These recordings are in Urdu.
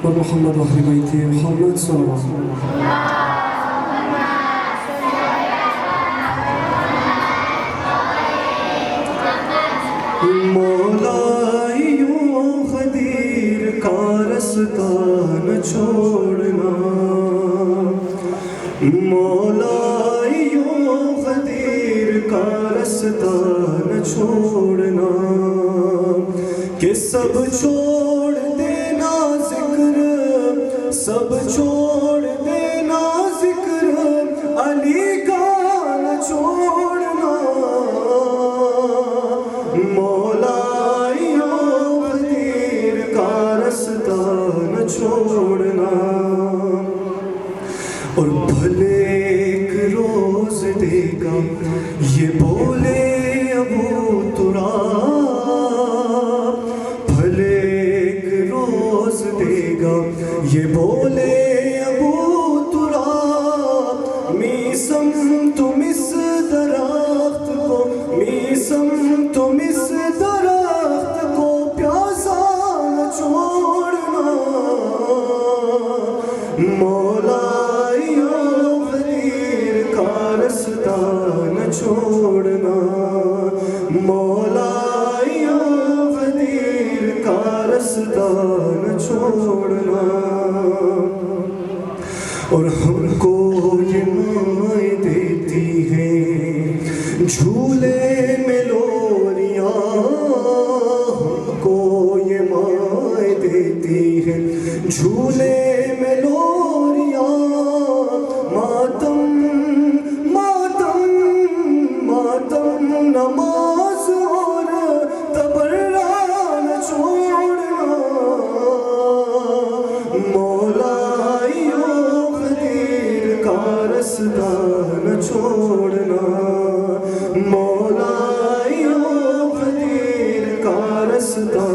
محمد وأهل بيت محمد صلى الله عليه وسلم. مولائیوں غدیر کا رستہ نہ چھوڑنا، مولائیوں غدیر کا رستہ نہ چھوڑنا، کہ سب چھوڑ دینا ذکر، سب چھوڑ دینا ذکر علی کا نہ چھوڑنا، مولائیوں غدیر کا رستہ نہ چھوڑنا، اور بھلے ایک روز دے گا یہ بولے ابو تراب، بھلے ایک روز دے گا یہ بولے ابو تراب، میسم تم اس درخت کو، میسم تم اس درخت کو پیاسا نہ چھوڑنا، مولائیوں غدیر کا رستہ نہ چھوڑنا، مولائیوں غدیر کا رستہ نہ چھوڑنا، اور ہم کو یہ مائیں دیتی ہیں جھولے میں لوریاں، ہم کو یہ مائیں دیتی ہیں جھولے میں لوریاں، ماتم ماتم ماتم نماز اور تبرہ نہ چھوڑنا، مولائیوں غدیر کا رستہ نہ چھوڑنا، مولائیوں غدیر کا رستہ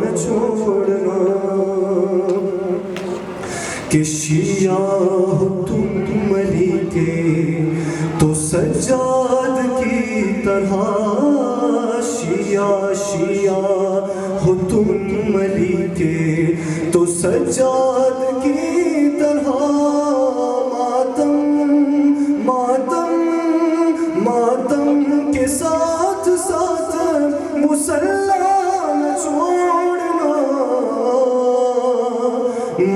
نہ چھوڑنا، کہ شیعہ ہو تم علی کے تو سجاد کی طرح، شیعہ شیعہ ہو تم علی کے تو سجاد کی طرح، ماتم ماتم ماتم کے ساتھ ساتھ مصلی نہ چھوڑنا،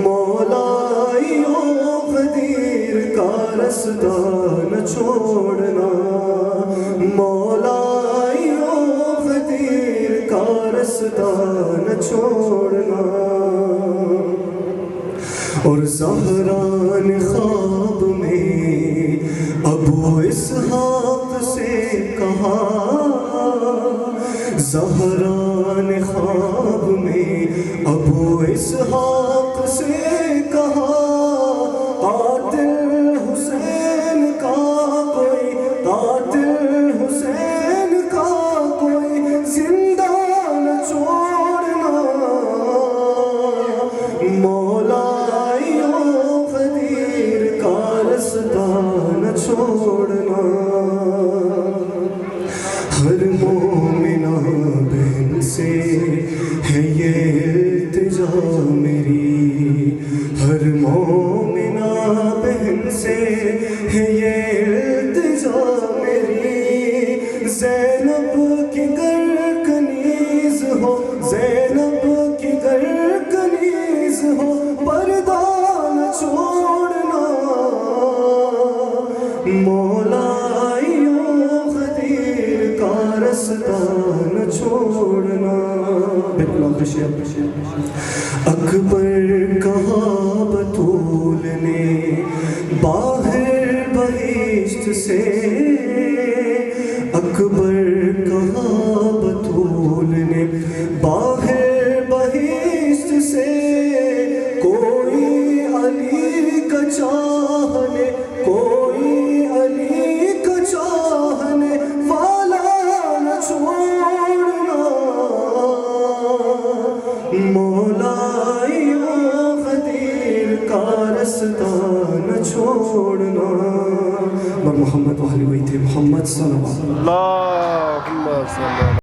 مولائیوں غدیر کا رستہ نہ چھوڑنا، مولائیوں غدیر کا رستہ نہ چھوڑنا، اور زہرا نے خواب میں ابو اسحاق سے کہا، زہرا نے خواب میں ابو اسحاق سے کہا، قاتل حسین کا کوئی، قاتل حسین کا کوئی زندہ نہ چھوڑنا، مولائیوں غدیر کا رستہ نہ چھوڑنا، ہر مومنہ بہن سے ہے یہ التجا میری، ہر مومنہ بہن سے ہے یہ التجا میری، زینب کی گر کنیز ہو، زینب کی گر کنیز ہو پردہ نہ چھوڑنا، مولائیوں غدیر کا رستہ نہ چھوڑنا، اکبر کہا بطول نے باہر بہشت سے، اکبر کہا بطول نے باہر بہشت سے، کوئی علی کا چاہنے، کوئی علی کا چاہنے والا نہ چھوڑنا، مولائیوں غدیر کا رستہ نہ چھوڑنا، محمد وأهل بيت محمد صلى الله عليه وسلم.